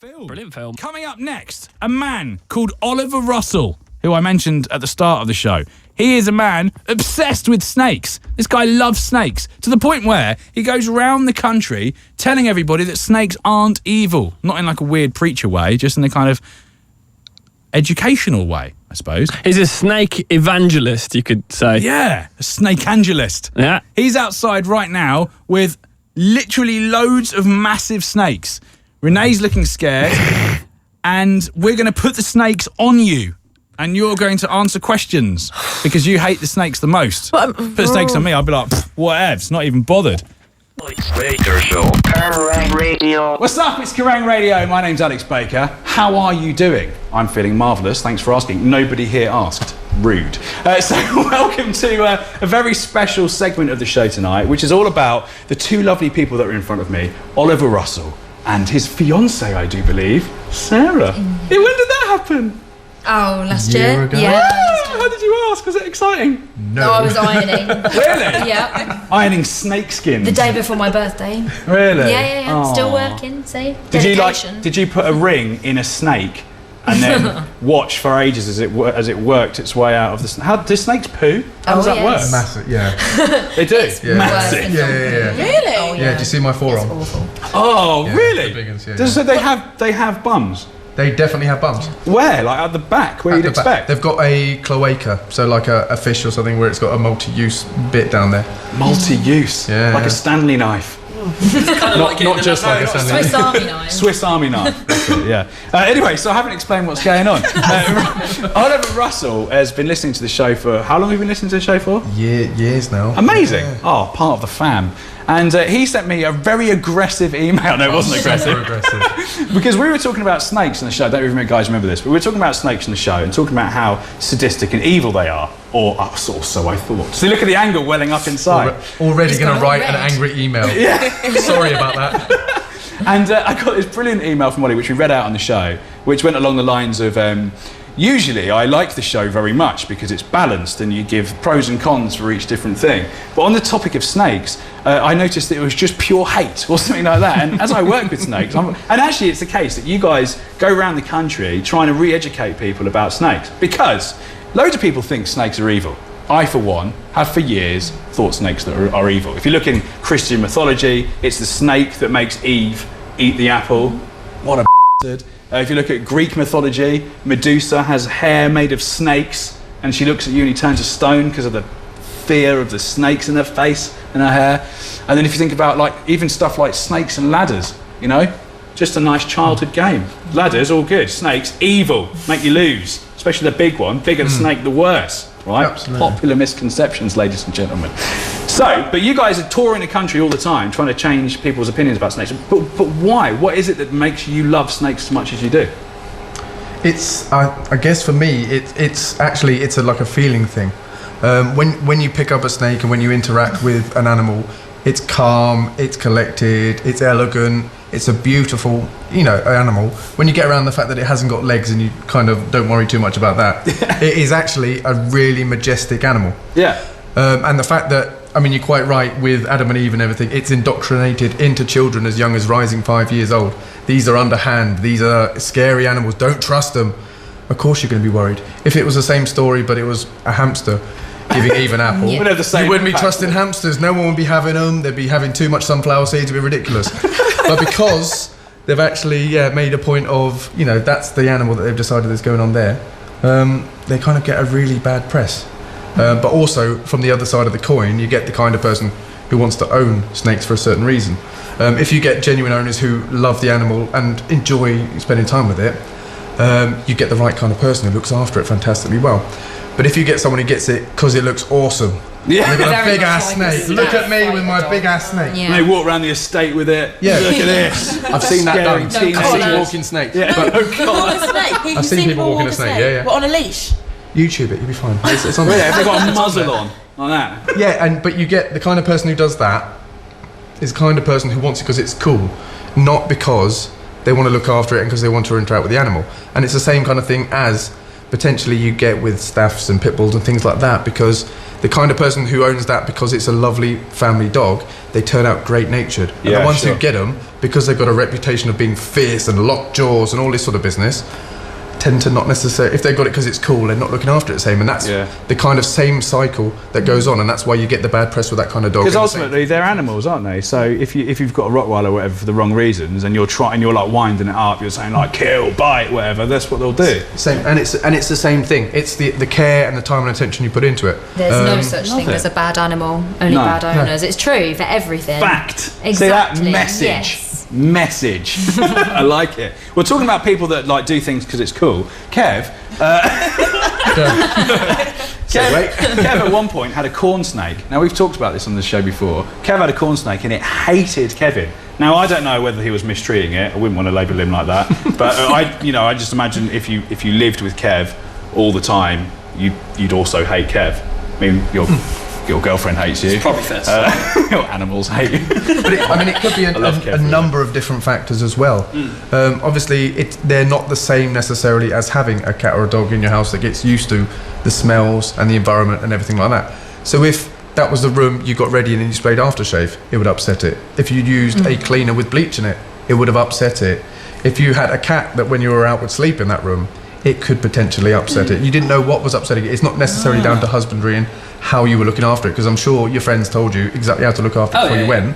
film. Brilliant film. Coming up next, a man called Oliver Russell, who I mentioned at the start of the show. He is a man obsessed with snakes. This guy loves snakes to the point where he goes around the country telling everybody that snakes aren't evil. Not in like a weird preacher way, just in a kind of educational way, I suppose. He's a snake evangelist, you could say. Yeah, a snake angelist. Yeah. He's outside right now with literally loads of massive snakes. Renee's looking scared, and we're going to put the snakes on you, and you're going to answer questions because you hate the snakes the most. Put the snakes on me, I'll be like, whatevs, not even bothered. Baker Show. Kerrang Radio. What's up? It's Kerrang Radio. My name's Alex Baker. How are you doing? I'm feeling marvellous. Thanks for asking. Nobody here asked. Rude. So welcome to a very special segment of the show tonight, which is all about the two lovely people that are in front of me, Oliver Russell and his fiancée, I do believe, Sarah. Hey, when did that happen? Oh, last year? ago? Yeah. How did you ask? Was it exciting? No, I was ironing. Really? Yeah. Ironing snake skins. The day before my birthday. Really? Yeah. Still Aw. working, see? Did Dedication. you put a ring in a snake and then watch for ages as it worked its way out of the snake? How do snakes poo? How does that yes. work? Massive, yeah. They do. Yeah. Massive. Yeah. Really? Oh, Yeah, do you see my forearm? It's awful. Oh, Yeah, really? the big ones, yeah, So they have bums. They definitely have bums. Where? Like at the back, where At you'd the back. expect. They've got a cloaca, so like a fish or something where it's got a multi-use bit down there. Multi-use. Yeah, Like yeah. a Stanley knife. not just like a Stanley Swiss Army knife. Swiss Army knife. That's it, yeah. Anyway, so I haven't explained what's going on. Oliver Russell has been listening to the show for... How long have you been listening to the show for? Years now. Amazing. Yeah. Oh, part of the fam. And he sent me a very aggressive email. No, it wasn't aggressive. Super aggressive. Because we were talking about snakes in the show. I don't even know if you guys remember this, but we were talking about snakes in the show and talking about how sadistic and evil they are. Or so I thought. So look at the anger welling up inside. Already going to got write red. an angry email. Yeah. Sorry about that. And I got this brilliant email from Ollie, which we read out on the show, which went along the lines of, usually I like the show very much because it's balanced and you give pros and cons for each different thing. But on the topic of snakes, I noticed that it was just pure hate or something like that. And as I work with snakes, and actually it's the case that you guys go around the country trying to re-educate people about snakes because loads of people think snakes are evil. I, for one, have for years thought snakes that are evil. If you look in Christian mythology, it's the snake that makes Eve eat the apple. What a bastard. If you look at Greek mythology, Medusa has hair made of snakes, and she looks at you and you turn to stone because of the fear of the snakes in her face and her hair. And then if you think about like even stuff like snakes and ladders, you know, just a nice childhood game. Ladders, all good. Snakes, evil, make you lose. Especially the big one. Bigger the snake, the worse. Right? Absolutely. Popular misconceptions, ladies and gentlemen. So, but you guys are touring the country all the time trying to change people's opinions about snakes. But why? What is it that makes you love snakes as much as you do? It's, I guess for me, it's like a feeling thing. When you pick up a snake and when you interact with an animal, it's calm, it's collected, it's elegant, it's a beautiful, animal. When you get around the fact that it hasn't got legs and you kind of don't worry too much about that, it is actually a really majestic animal. Yeah. And the fact that, you're quite right with Adam and Eve and everything, it's indoctrinated into children as young as rising 5 years old. These are underhand, these are scary animals, don't trust them. Of course you're going to be worried. If it was the same story but it was a hamster giving Eve an apple, We'd have the same you wouldn't be impact. trusting hamsters, no one would be having them, they'd be having too much sunflower seeds, it'd be ridiculous. But because they've actually made a point of, that's the animal that they've decided is going on there, they kind of get a really bad press. But also, from the other side of the coin, you get the kind of person who wants to own snakes for a certain reason. If you get genuine owners who love the animal and enjoy spending time with it, you get the right kind of person who looks after it fantastically well. But if you get someone who gets it because it looks awesome, Yeah. look at a Very big ass much like snake, a look at me snake with my dog. big ass snake. Yeah. And they walk around the estate with it. Yeah. Look at this. I've seen that Scary done. teenage I've seen collar. walking snakes. Yeah. But Oh, snake. I've seen people walking a snake, yeah. What, on a leash? YouTube it, you'll be fine. It's on really? there. Have they got a muzzle on that? Yeah, but you get the kind of person who does that is the kind of person who wants it because it's cool, not because they want to look after it and because they want to interact with the animal. And it's the same kind of thing as potentially you get with staffs and pit bulls and things like that, because the kind of person who owns that because it's a lovely family dog, they turn out great natured. And Yeah, the ones sure. who get them because they've got a reputation of being fierce and locked jaws and all this sort of business, tend to not necessarily, if they've got it because it's cool, they're not looking after it the same, and that's the kind of same cycle that goes on, and that's why you get the bad press with that kind of dog. Because ultimately they're animals, aren't they? So if you've got a Rottweiler or whatever for the wrong reasons, and you're like winding it up, you're saying like kill, bite, whatever, that's what they'll do. Same, and it's the same thing. It's the care and the time and attention you put into it. There's no such thing as a bad animal, only bad owners. It's true for everything. Fact. Exactly. See that message. Yes. Message. I like it. We're talking about people that like do things because it's cool. Kev at one point had a corn snake. Now we've talked about this on the show before. Kev had a corn snake and it hated Kevin. Now I don't know whether he was mistreating it. I wouldn't want to label him like that. But I just imagine if you lived with Kev all the time, you'd also hate Kev. I mean, your girlfriend hates you. It's probably fair to say. Your animals hate you. But it could be a number of different factors as well. Obviously, they're not the same necessarily as having a cat or a dog in your house that gets used to the smells and the environment and everything like that. So if that was the room you got ready and then you sprayed aftershave, it would upset it. If you used a cleaner with bleach in it, it would have upset it. If you had a cat that when you were out would sleep in that room, it could potentially upset it. You didn't know what was upsetting it. It's not necessarily down to husbandry and how you were looking after it, because I'm sure your friends told you exactly how to look after it before you went.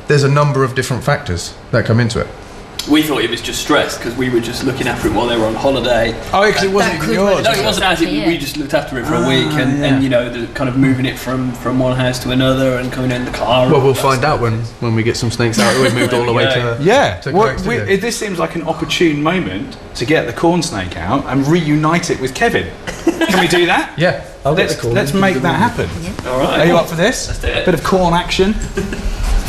There's a number of different factors that come into it. We thought it was just stress because we were just looking after it while they were on holiday. Oh, because it wasn't even yours. No, it wasn't actually. We just looked after it for a week, and the kind of moving it from one house to another and coming in the car. Well, we'll find out when we get some snakes out. We've moved all the way to this seems like an opportune moment to get the corn snake out and reunite it with Kevin. Can we do that? Yeah, let's make that happen. All right. Are you up for this? Let's do it. Bit of corn action.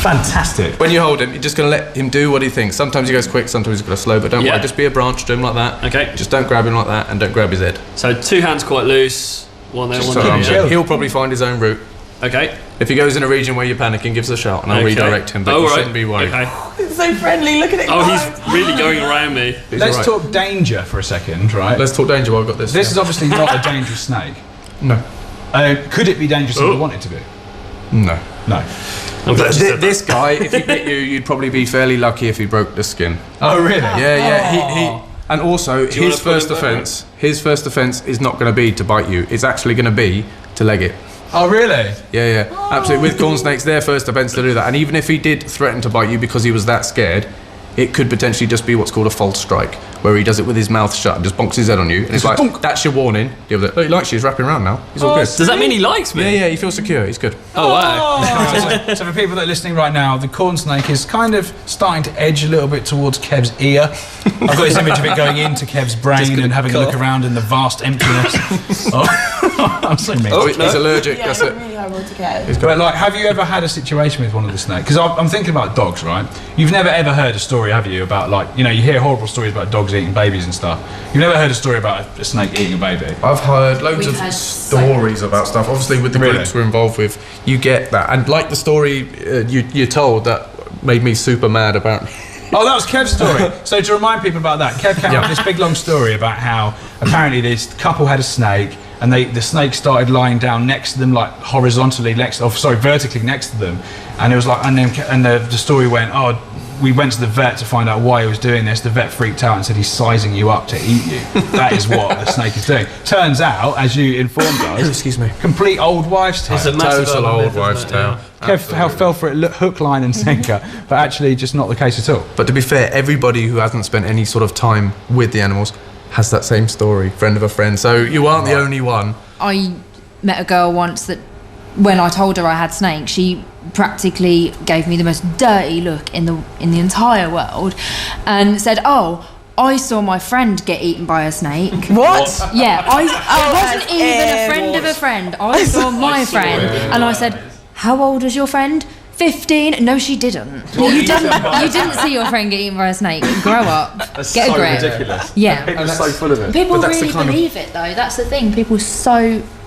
Fantastic. When you hold him, you're just going to let him do what he thinks. Sometimes he goes quick, sometimes he's going to slow, but don't worry, just be a branch, do him like that. Okay. Just don't grab him like that and don't grab his head. So 2 hands quite loose, one there, one there. He'll probably find his own route. Okay. If he goes in a region where you're panicking, give us a shout and I'll redirect him, but you shouldn't be worried. Okay. It's so friendly, look at it. Oh, he's really going around me. Let's talk danger for a second, right? Let's talk danger while I've got this. This is obviously not a dangerous snake. No. Could it be dangerous if you want it to be? No. No. This guy, if he bit you, you'd probably be fairly lucky if he broke the skin. Oh, really? Yeah. He and also his first offence is not going to be to bite you. It's actually going to be to leg it. Oh, really? Yeah. Absolutely. With corn snakes, their first offence to do that. And even if he did threaten to bite you because he was that scared, it could potentially just be what's called a false strike, where he does it with his mouth shut and just bonks his head on you. And it's like, that's your warning. Deal with it. Look, he likes you. He's wrapping around now. He's all good. Does that mean he likes me? Yeah, he feels secure. He's good. Oh, wow. So for people that are listening right now, the corn snake is kind of starting to edge a little bit towards Kev's ear. I've got this image of it going into Kev's brain and having a look around in the vast emptiness. I'm so mean. He's allergic. Yeah, that's it's it. really horrible to get. But like, have you ever had a situation with one of the snakes? Because I'm thinking about dogs, right? You've never ever heard a story, have you, about like, you hear horrible stories about dogs eating babies and stuff. You've never heard a story about a snake eating a baby? I've heard loads We've of had stories about stuff. Obviously, with the groups we're involved with, you get that. And like the story you told that made me super mad about. Oh, that was Kev's story. So to remind people about that, Kev came up with this big long story about how apparently this couple had a snake, and the snake started lying down next to them, like vertically next to them, and it was like, and the story went, we went to the vet to find out why he was doing this. The vet freaked out and said he's sizing you up to eat you. That is what the snake is doing. Turns out, as you informed us, excuse me, complete old wives' tale. It's a massive total old wives' tale. Kev fell for it hook, line and sinker, but actually just not the case at all. But to be fair, everybody who hasn't spent any sort of time with the animals has that same story, friend of a friend. So you aren't the only one. I met a girl once that, when I told her I had snakes, she practically gave me the most dirty look in the entire world, and said, "Oh, I saw my friend get eaten by a snake." What? Yeah, I wasn't even a friend of a friend. I saw my friend, and I said, "How old was your friend?" 15. No, she didn't. You didn't see your friend get eaten by a snake. Grow up. That's Get a so grip. ridiculous. Yeah. People are so full of it. People But that's the really kind of- believe it though. That's the thing. People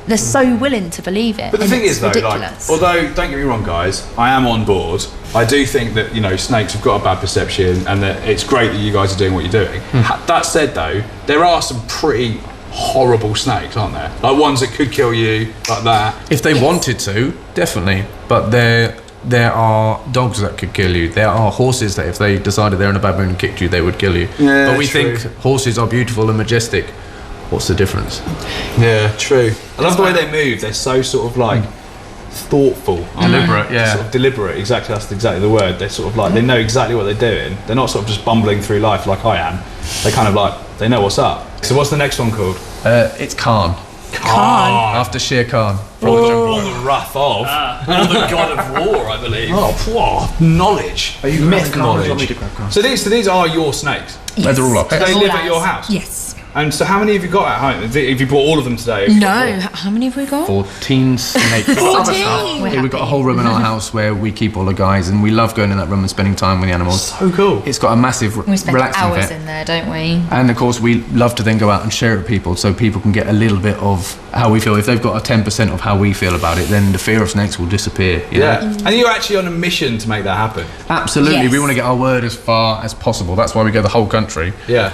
they're so willing to believe it. But the and thing it's is, though, ridiculous. although, don't get me wrong, guys, I am on board. I do think that, snakes have got a bad perception and that it's great that you guys are doing what you're doing. That said, though, there are some pretty horrible snakes, aren't there? Like ones that could kill you, like that. If they wanted to, definitely. But they're there are dogs that could kill you. There are horses that if they decided they're in a bad mood and kicked you, they would kill you. Yeah, but we true. think horses are beautiful and majestic. What's the difference? Yeah, true. I love the way they move. They're so sort of like thoughtful, aren't they? Deliberate, yeah. Sort of deliberate. Exactly. That's exactly the word. They're sort of like they know exactly what they're doing. They're not sort of just bumbling through life like I am. They kind of like they know what's up. So what's the next one called? It's Khan. Khan. After Shere Khan. From the wrath of. Or the god of war, I believe. Oh, knowledge. Myth knowledge. So these are your snakes. They're all up. They All live at ours. your house. Yes. And so how many have you got at home? Have you brought all of them today? No. How many have we got? 14 snakes. 14. Yeah, we've got a whole room in our house where we keep all the guys, and we love going in that room and spending time with the animals. So cool. It's got a massive We spend relaxing hours bit. in there, don't we? And of course, we love to then go out and share it with people so people can get a little bit of how we feel. If they've got a 10% of how we feel about it, then the fear of snakes will disappear. You know? Yeah. And you're actually on a mission to make that happen. Absolutely. Yes. We want to get our word as far as possible. That's why we go the whole country. Yeah.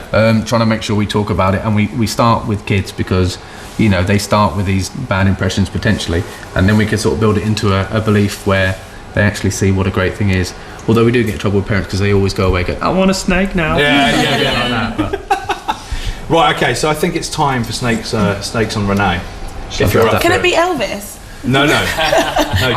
Trying to make sure we talk about it. And we start with kids because, you know, they start with these bad impressions potentially. And then we can sort of build it into a belief where they actually see what a great thing is. Although we do get in trouble with parents because they always go away and go, I want a snake now. Yeah, like that. Right, okay, so I think it's time for snakes on Renee. If you're up Can for it be Elvis? No,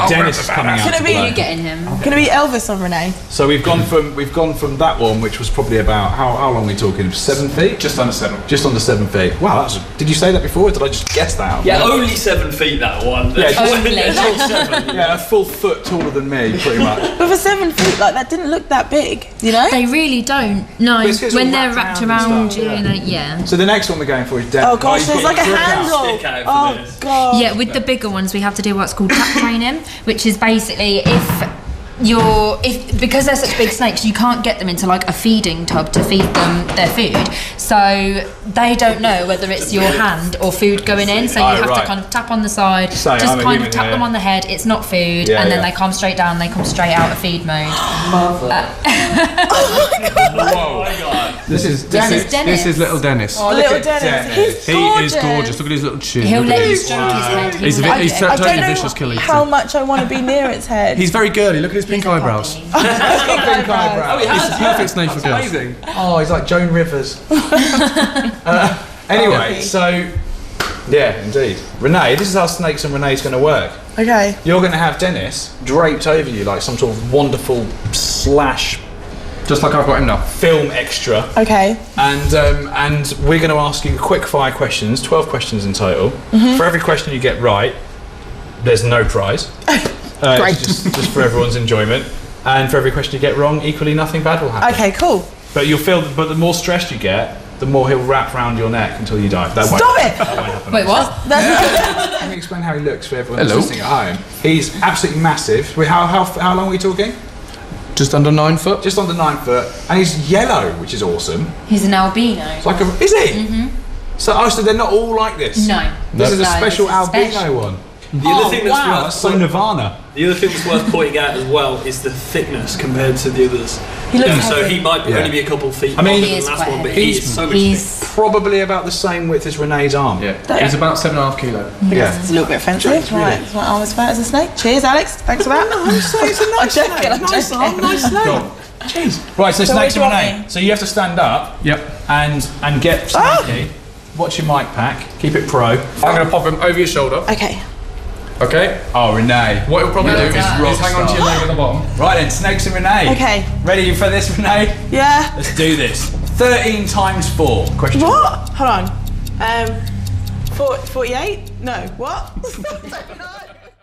Dennis is coming out Can to it be- play. You getting him? Can it be Elvis on Renee? So we've gone from that one, which was probably about how long are we talking? 7 feet? Just under 7. Just under 7 feet. Wow, did you say that before, or did I just guess that? Yeah, only 7 feet, that one. Yeah, Only. It's all 7. Yeah, a full foot taller than me, pretty much. But for 7 feet, like that didn't look that big, you know? They really don't. No, But it's 'cause when it's all they're wrapped wrapped around and around stuff, you, yeah. and yeah. So the next one we're going for is Dennis. Oh gosh, there's like a handle. Stick out for Oh this. god. Yeah, with the bigger ones, we have to do what's called tap training, which is basically because they're such big snakes, you can't get them into like a feeding tub to feed them their food. So they don't know whether it's your hand or food going in. So you have right. to kind of tap on the side, Say, just I'm a kind human of tap here. them on the head. It's not food, Yeah, and then yeah. they come straight down. They come straight out of feed mode. Whoa. This is Dennis. This is little Dennis. Oh, look Little at Dennis. He's He gorgeous. is gorgeous. Look at his little chin. He'll Look at let you his- stroke his head. He's He'll a bit- let he's you- so- I totally don't vicious know killing. how much I want to be near its head. He's very girly. Look at his pink eyebrows. Pink eyebrows. He's the perfect snake for girls. Amazing. Oh, he's like Joan Rivers. Anyway, so yeah, indeed. Renee, this is how Snakes and Renee's going to work. Okay. You're going to have Dennis draped over you like some sort of wonderful slash Just like I've got him now. film extra, Okay. and we're going to ask you quick fire questions, 12 questions in total. For every question you get right, there's no prize. Great. Just for everyone's enjoyment. And for every question you get wrong, equally nothing bad will happen. Okay, cool. But but the more stressed you get, the more he'll wrap around your neck until you die. That Stop it! That won't happen. Wait, what? Let me explain how he looks for everyone Hello. who's listening at home. He's absolutely massive. Wait, how long are we talking? Just under 9 foot. Just under 9 foot, and he's yellow, which is awesome. He's an albino. It's like is he? So they're not all like this. No. This is a No, special this is albino special. one. The other thing that's wow, worth that's so Nirvana. The other thing that's worth pointing out as well is the thickness compared to the others. He looks So heavy. he might Yeah. only be a couple of feet I mean, longer he than is the last quite one, but heavy. he is so much thicker. He's Probably about the same width as Renee's arm. Yeah. He's about 7.5 kilo. Yeah. It's a little bit offensive. Right, it's my arm as fat as a snake. Cheers, Alex. Thanks for that. It's a nice I'm joking, I'm nice joking. arm, nice snake. Jeez. Right, so So Snakes and where do you want Renee. me? So you have to stand up Yep. and get snaky. Watch your mic pack. Keep it pro. I'm going to pop him over your shoulder. Okay. Okay. Oh, Renee. What he'll probably Well do is done. hang on to your leg at the bottom. Right then, Snakes and Renee. Okay. Ready for this, Renee? Yeah. Let's do this. 13 times 4. Question. What? Hold on. 48? No. What?